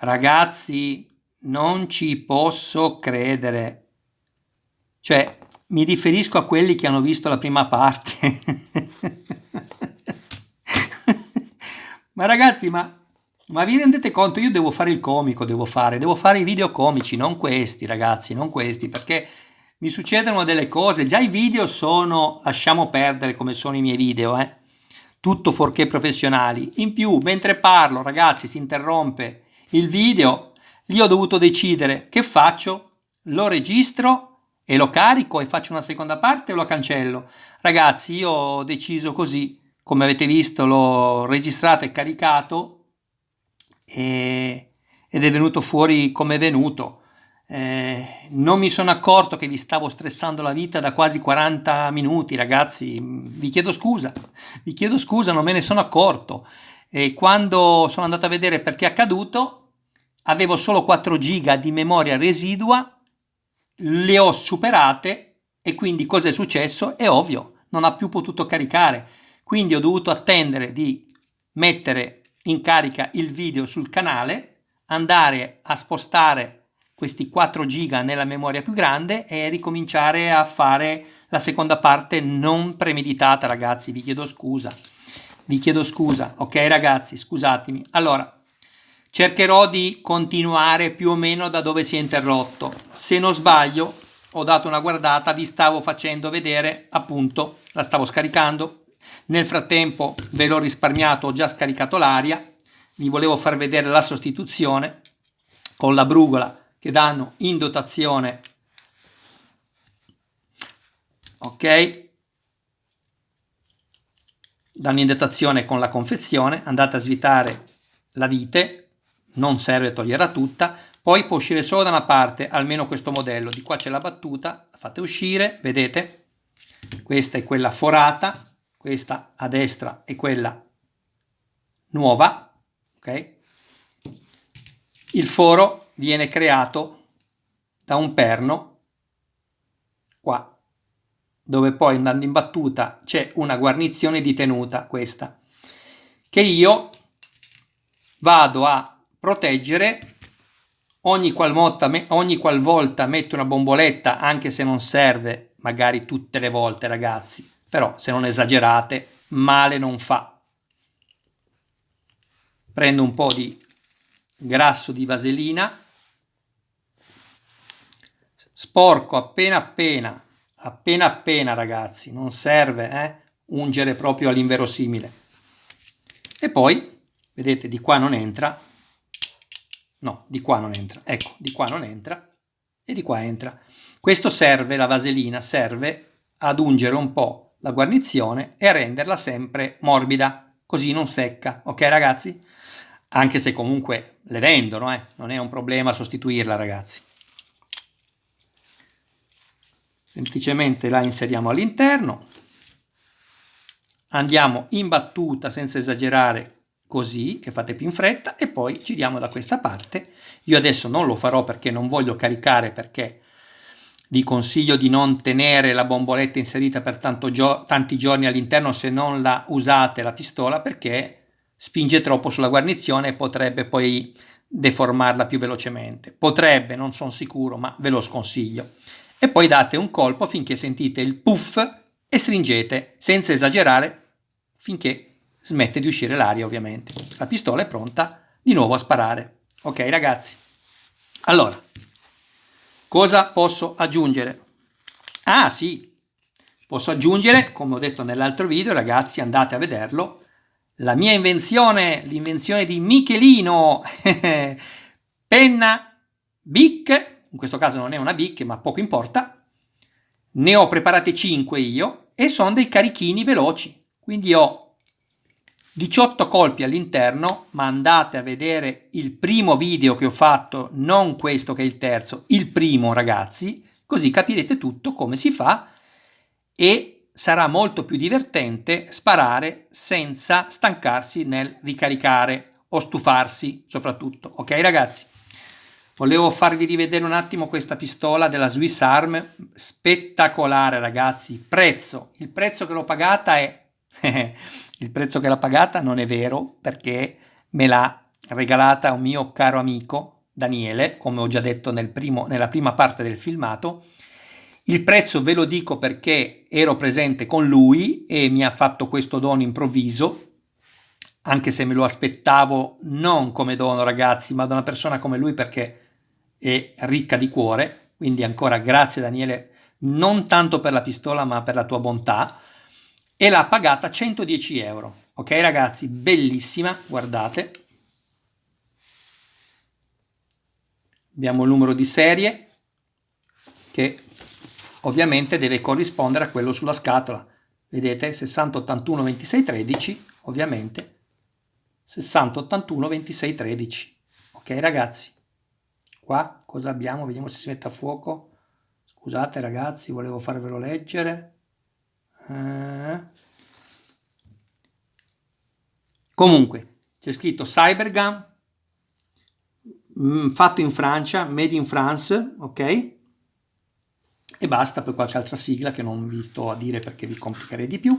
Ragazzi, non ci posso credere. Cioè, mi riferisco a quelli che hanno visto la prima parte. Ma ragazzi, ma vi rendete conto? Io devo fare il comico, devo fare i video comici, non questi, ragazzi, non questi, perché mi succedono delle cose. Già i video sono, lasciamo perdere come sono i miei video, tutto fuorché professionali. In più, mentre parlo, ragazzi, si interrompe il video, lì ho dovuto decidere che faccio, lo registro e lo carico e faccio una seconda parte o lo cancello. Ragazzi, io ho deciso così, come avete visto l'ho registrato e caricato ed è venuto fuori come è venuto. Non mi sono accorto che vi stavo stressando la vita da quasi 40 minuti, ragazzi. Vi chiedo scusa, non me ne sono accorto. E quando sono andato a vedere perché è accaduto, avevo solo 4 giga di memoria residua, le ho superate e quindi cosa è successo? È ovvio, non ha più potuto caricare. Quindi ho dovuto attendere di mettere in carica il video sul canale, andare a spostare questi 4 giga nella memoria più grande e ricominciare a fare la seconda parte non premeditata, ragazzi. Vi chiedo scusa, ok ragazzi, scusatemi. Allora, cercherò di continuare più o meno da dove si è interrotto. Se non sbaglio, ho dato una guardata, vi stavo facendo vedere, appunto, la stavo scaricando. Nel frattempo ve l'ho risparmiato, ho già scaricato l'aria. Vi volevo far vedere la sostituzione con la brugola che danno in dotazione. Ok? Danno in dotazione con la confezione. Andate a svitare la vite, non serve toglierla tutta, poi può uscire solo da una parte, almeno questo modello. Di qua c'è la battuta, la fate uscire, vedete? Questa è quella forata, questa a destra è quella nuova, ok? Il foro viene creato da un perno qua, dove poi andando in battuta c'è una guarnizione di tenuta, questa, che io vado a proteggere ogni qualvolta metto una bomboletta, anche se non serve magari tutte le volte, ragazzi, però se non esagerate male non fa. Prendo un po' di grasso di vaselina, sporco appena appena, ragazzi, non serve ungere proprio all'inverosimile. E poi vedete, di qua non entra, no, di qua non entra, ecco, di qua non entra e di qua entra. Questo serve, la vaselina serve ad ungere un po' la guarnizione e a renderla sempre morbida, così non secca, ok ragazzi? Anche se comunque le vendono, non è un problema sostituirla, ragazzi. Semplicemente la inseriamo all'interno, andiamo in battuta senza esagerare, così che fate più in fretta, e poi giriamo da questa parte. Io adesso non lo farò perché non voglio caricare, perché vi consiglio di non tenere la bomboletta inserita per tanti giorni all'interno se non la usate la pistola, perché spinge troppo sulla guarnizione e potrebbe poi deformarla più velocemente. Potrebbe, non sono sicuro, ma ve lo sconsiglio. E poi date un colpo finché sentite il puff e stringete senza esagerare finché smette di uscire l'aria, ovviamente. La pistola è pronta di nuovo a sparare. Ok ragazzi, allora cosa posso aggiungere? Ah sì, posso aggiungere, come ho detto nell'altro video, ragazzi, andate a vederlo, la mia invenzione, l'invenzione di Michelino, penna Bic, in questo caso non è una Bic, ma poco importa, ne ho preparate 5 io e sono dei carichini veloci, quindi ho 18 colpi all'interno, ma andate a vedere il primo video che ho fatto, non questo che è il terzo, il primo ragazzi, così capirete tutto come si fa e sarà molto più divertente sparare senza stancarsi nel ricaricare o stufarsi soprattutto, ok ragazzi? Volevo farvi rivedere un attimo questa pistola della Swiss Arm, spettacolare ragazzi. Il prezzo che l'ho pagata è il prezzo che l'ha pagata non è vero, perché me l'ha regalata a un mio caro amico Daniele, come ho già detto nella prima parte del filmato. Il prezzo ve lo dico perché ero presente con lui e mi ha fatto questo dono improvviso, anche se me lo aspettavo non come dono, ragazzi, ma da una persona come lui, perché è ricca di cuore. Quindi ancora grazie Daniele, non tanto per la pistola ma per la tua bontà. E l'ha pagata 110 euro. Ok ragazzi, bellissima, guardate. Abbiamo il numero di serie che ovviamente deve corrispondere a quello sulla scatola. Vedete? 6081 26 13, ovviamente 6081 26 13. Ok ragazzi, qua cosa abbiamo? Vediamo se si mette a fuoco. Scusate ragazzi, volevo farvelo leggere. Comunque c'è scritto Cybergun, fatto in Francia, made in France, ok? E basta, per qualche altra sigla che non vi sto a dire perché vi complicherei di più.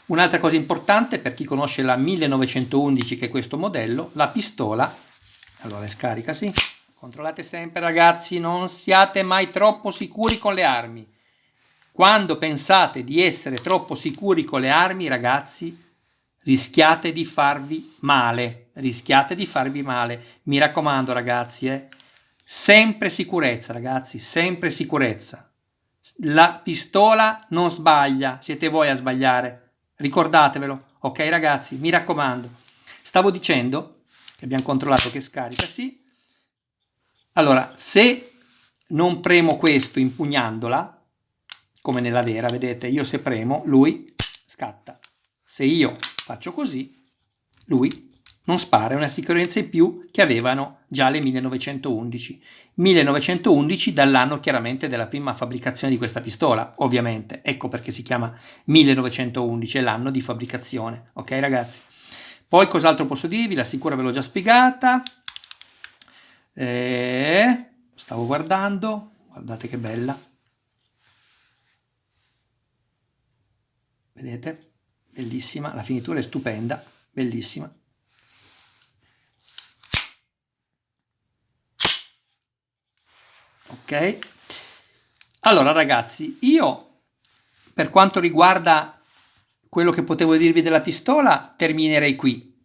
Un'altra cosa importante per chi conosce la 1911, che è questo modello, la pistola, allora scarica, sì. Controllate sempre ragazzi, non siate mai troppo sicuri con le armi. Quando pensate di essere troppo sicuri con le armi, ragazzi, rischiate di farvi male, rischiate di farvi male. Mi raccomando ragazzi, sempre sicurezza ragazzi, sempre sicurezza. La pistola non sbaglia, siete voi a sbagliare, ricordatevelo, ok ragazzi, mi raccomando. Stavo dicendo che abbiamo controllato che scarica, sì. Allora, se non premo questo impugnandola, come nella vera, vedete, io se premo, lui scatta. Se io faccio così, lui non spara, è una sicurezza in più che avevano già le 1911. 1911 dall'anno chiaramente della prima fabbricazione di questa pistola, ovviamente. Ecco perché si chiama 1911, è l'anno di fabbricazione. Ok ragazzi? Poi cos'altro posso dirvi? La sicura ve l'ho già spiegata. Stavo guardando, guardate che bella. Vedete? Bellissima, la finitura è stupenda, bellissima. Ok? Allora ragazzi, io per quanto riguarda quello che potevo dirvi della pistola, terminerei qui.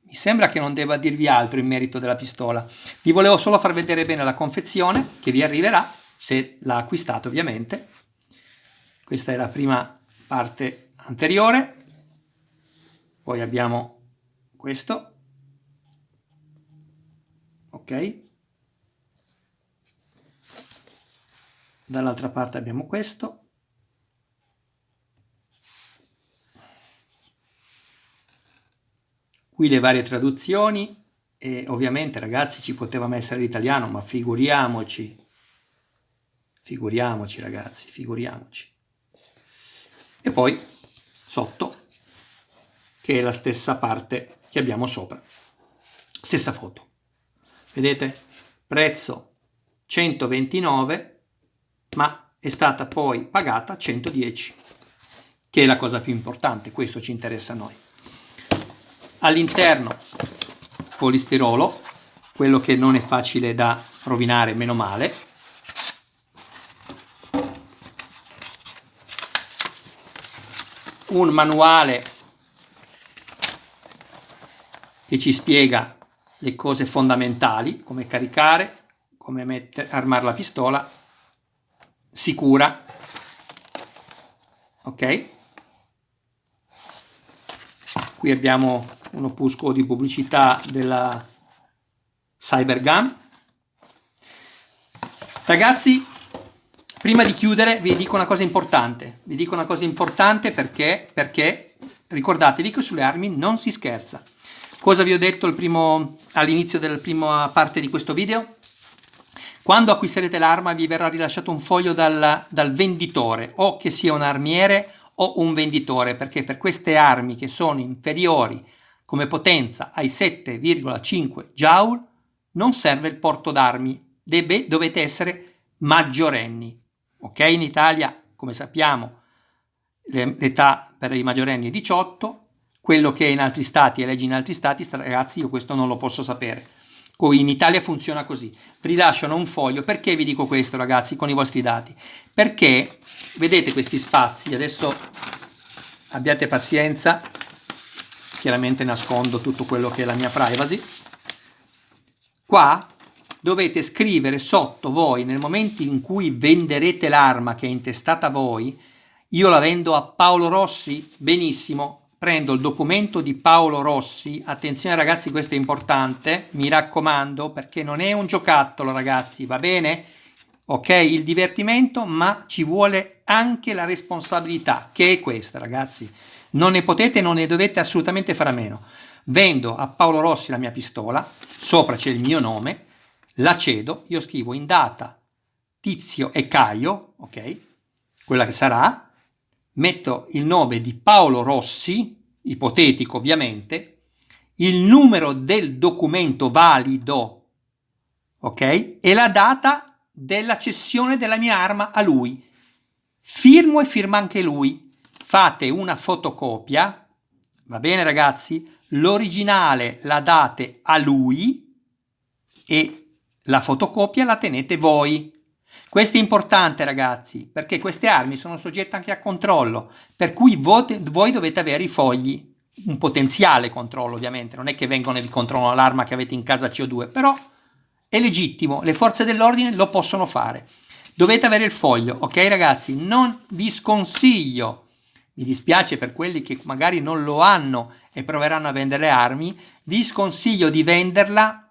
Mi sembra che non debba dirvi altro in merito della pistola. Vi volevo solo far vedere bene la confezione che vi arriverà, se la acquistate ovviamente. Questa è la prima parte anteriore. Poi abbiamo questo. Ok? Dall'altra parte abbiamo questo. Qui le varie traduzioni e ovviamente ragazzi ci poteva essere l'italiano, ma figuriamoci ragazzi, figuriamoci. E poi sotto, che è la stessa parte che abbiamo sopra, stessa foto. Vedete? Prezzo 129, ma è stata poi pagata 110, che è la cosa più importante, questo ci interessa a noi. All'interno polistirolo, quello che non è facile da rovinare, meno male. Un manuale che ci spiega le cose fondamentali, come caricare, come armare la pistola, sicura, ok? Qui abbiamo un opuscolo di pubblicità della Cybergun. Ragazzi, prima di chiudere vi dico una cosa importante. Vi dico una cosa importante perché ricordatevi che sulle armi non si scherza. Cosa vi ho detto all'inizio della prima parte di questo video? Quando acquisterete l'arma vi verrà rilasciato un foglio dal venditore, o che sia un armiere o un venditore, perché per queste armi che sono inferiori come potenza ai 7,5 joule non serve il porto d'armi, dovete essere maggiorenni. Ok? In Italia, come sappiamo, l'età per i maggiorenni è 18, quello che è in altri stati e leggi in altri stati, ragazzi, io questo non lo posso sapere. In Italia funziona così, vi rilasciano un foglio. Perché vi dico questo, ragazzi, con i vostri dati? Perché vedete questi spazi, adesso abbiate pazienza, chiaramente nascondo tutto quello che è la mia privacy. Qua dovete scrivere sotto voi, nel momento in cui venderete l'arma che è intestata a voi. Io la vendo a Paolo Rossi, benissimo, prendo il documento di Paolo Rossi. Attenzione ragazzi, questo è importante, mi raccomando, perché non è un giocattolo, ragazzi, va bene? Ok, il divertimento, ma ci vuole anche la responsabilità, che è questa, ragazzi. Non ne potete, non ne dovete assolutamente fare a meno. Vendo a Paolo Rossi la mia pistola, sopra c'è il mio nome, la cedo, io scrivo in data Tizio e Caio, ok, quella che sarà, metto il nome di Paolo Rossi, ipotetico ovviamente, il numero del documento valido, ok, e la data della cessione della mia arma a lui. Firmo e firma anche lui. Fate una fotocopia, va bene ragazzi? L'originale la date a lui e la fotocopia la tenete voi. Questo è importante ragazzi, perché queste armi sono soggette anche a controllo, per cui voi dovete avere i fogli, un potenziale controllo ovviamente, non è che vengono e vi controllano l'arma che avete in casa CO2, però è legittimo, le forze dell'ordine lo possono fare. Dovete avere il foglio, ok ragazzi? Non vi sconsiglio, mi dispiace per quelli che magari non lo hanno e proveranno a vendere le armi, vi sconsiglio di venderla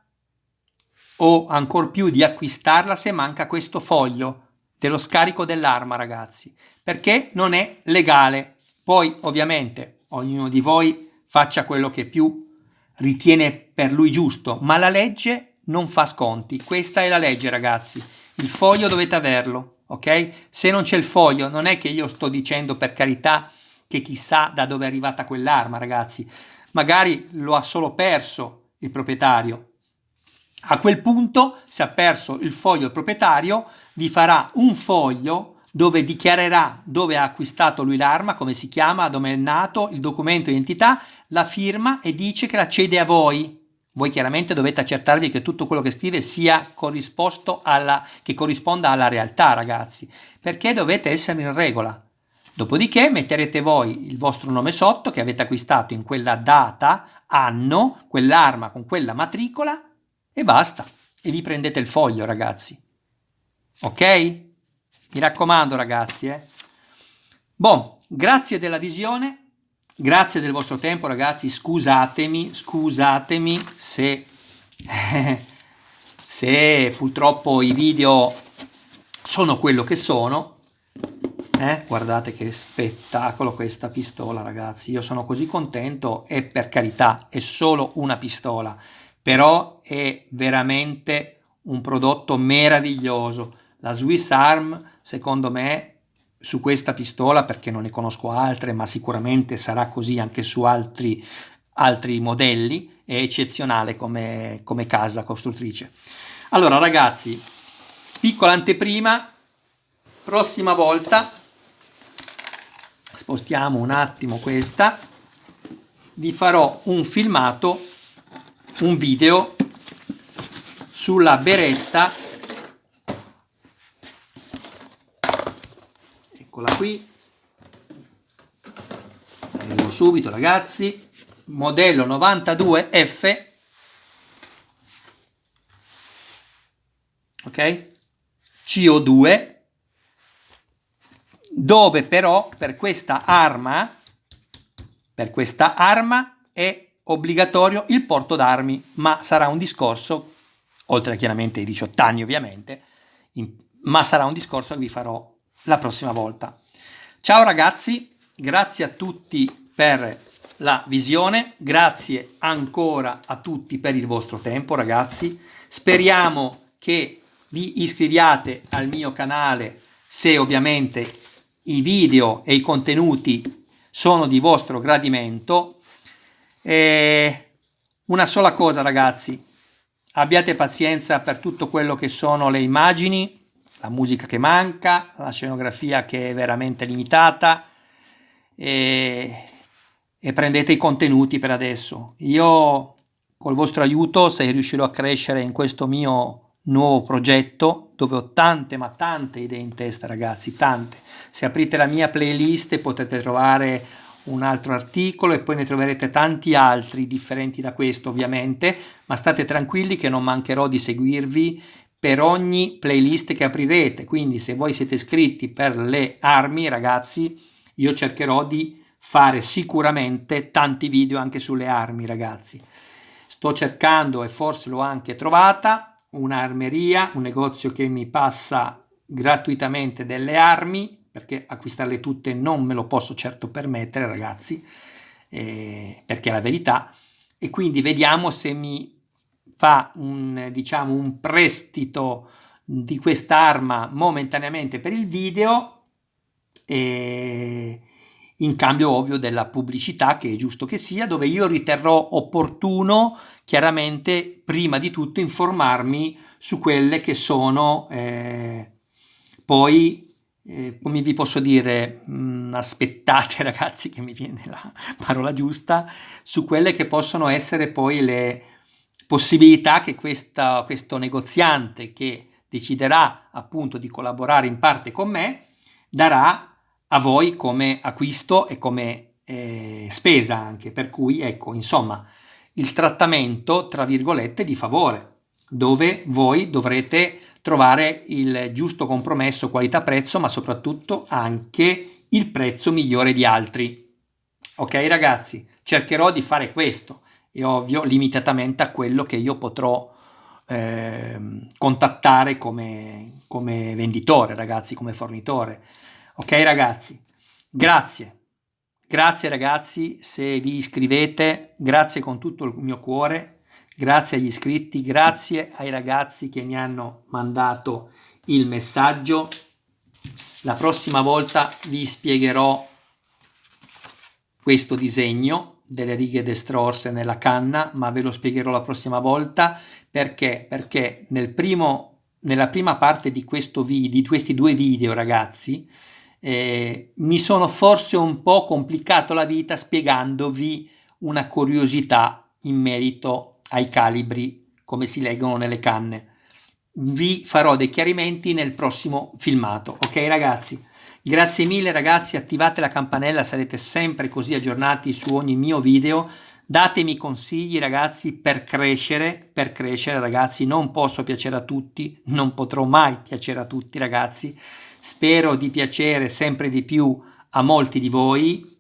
o ancor più di acquistarla se manca questo foglio dello scarico dell'arma, ragazzi, perché non è legale. Poi ovviamente ognuno di voi faccia quello che più ritiene per lui giusto, ma la legge non fa sconti. Questa è la legge, ragazzi. Il foglio dovete averlo, ok? Se non c'è il foglio, non è che io sto dicendo per carità che chissà da dove è arrivata quell'arma, ragazzi. Magari lo ha solo perso il proprietario. A quel punto, se ha perso il foglio il proprietario, vi farà un foglio dove dichiarerà dove ha acquistato lui l'arma, come si chiama, dove è nato, il documento di identità, la firma e dice che la cede a voi. Voi chiaramente dovete accertarvi che tutto quello che scrive sia che corrisponda alla realtà, ragazzi, perché dovete essere in regola. Dopodiché metterete voi il vostro nome sotto, che avete acquistato in quella data, anno, quell'arma con quella matricola, e basta. E vi prendete il foglio, ragazzi. Ok? Mi raccomando, ragazzi. Boh, grazie della visione. Grazie del vostro tempo, ragazzi. Scusatemi se purtroppo i video sono quello che sono. Guardate che spettacolo questa pistola, ragazzi. Io sono così contento e per carità è solo una pistola, però è veramente un prodotto meraviglioso. La Swiss Arm, secondo me, su questa pistola, perché non ne conosco altre, ma sicuramente sarà così anche su altri modelli, è eccezionale come casa costruttrice. Allora ragazzi, piccola anteprima, prossima volta spostiamo un attimo questa, vi farò un filmato, un video sulla Beretta, eccola qui, arrivo subito ragazzi, modello 92F, ok, CO2, dove però per questa arma è obbligatorio il porto d'armi, ma sarà un discorso, oltre a chiaramente i 18 anni ovviamente, ma sarà un discorso che vi farò la prossima volta. Ciao ragazzi, grazie a tutti per la visione, grazie ancora a tutti per il vostro tempo ragazzi, speriamo che vi iscriviate al mio canale se ovviamente i video e i contenuti sono di vostro gradimento. Una sola cosa ragazzi, abbiate pazienza per tutto quello che sono le immagini, la musica che manca, la scenografia che è veramente limitata e e prendete i contenuti per adesso. Io col vostro aiuto, se riuscirò a crescere in questo mio nuovo progetto, dove ho tante ma tante idee in testa, ragazzi, tante. Se aprite la mia playlist potete trovare un altro articolo e poi ne troverete tanti altri differenti da questo, ovviamente, ma state tranquilli che non mancherò di seguirvi per ogni playlist che aprirete. Quindi se voi siete iscritti per le armi, ragazzi, io cercherò di fare sicuramente tanti video anche sulle armi, ragazzi. Sto cercando, e forse l'ho anche trovata, un'armeria, un negozio che mi passa gratuitamente delle armi, perché acquistarle tutte non me lo posso certo permettere, ragazzi, perché è la verità. E quindi vediamo se mi fa diciamo, un prestito di quest'arma momentaneamente per il video, e in cambio ovvio della pubblicità, che è giusto che sia, dove io riterrò opportuno chiaramente prima di tutto informarmi su quelle che sono poi come vi posso dire, aspettate ragazzi che mi viene la parola giusta, su quelle che possono essere poi le possibilità che questo negoziante, che deciderà appunto di collaborare in parte con me, darà a voi come acquisto e come spesa anche. Per cui ecco, insomma, il trattamento tra virgolette di favore, dove voi dovrete trovare il giusto compromesso qualità-prezzo, ma soprattutto anche il prezzo migliore di altri. Ok ragazzi, cercherò di fare questo, è ovvio, limitatamente a quello che io potrò contattare come venditore, ragazzi, come fornitore. Ok ragazzi, grazie ragazzi se vi iscrivete, grazie con tutto il mio cuore. Grazie agli iscritti, grazie ai ragazzi che mi hanno mandato il messaggio. La prossima volta vi spiegherò questo disegno delle righe destrorse nella canna, ma ve lo spiegherò la prossima volta. Perché nella prima parte di questi due video, ragazzi, mi sono forse un po' complicato la vita spiegandovi una curiosità in merito ai calibri, come si leggono nelle canne. Vi farò dei chiarimenti nel prossimo filmato, ok ragazzi? Grazie mille ragazzi, attivate la campanella, sarete sempre così aggiornati su ogni mio video. Datemi consigli ragazzi per crescere ragazzi, non posso piacere a tutti, non potrò mai piacere a tutti ragazzi. Spero di piacere sempre di più a molti di voi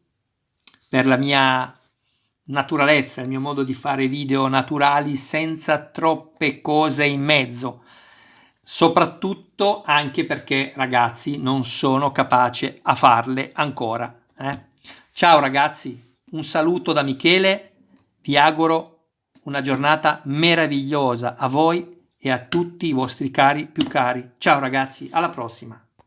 per la mia naturalezza, il mio modo di fare video naturali senza troppe cose in mezzo, soprattutto anche perché ragazzi non sono capace a farle ancora. Ciao ragazzi, un saluto da Michele, vi auguro una giornata meravigliosa a voi e a tutti i vostri cari più cari. Ciao ragazzi, alla prossima.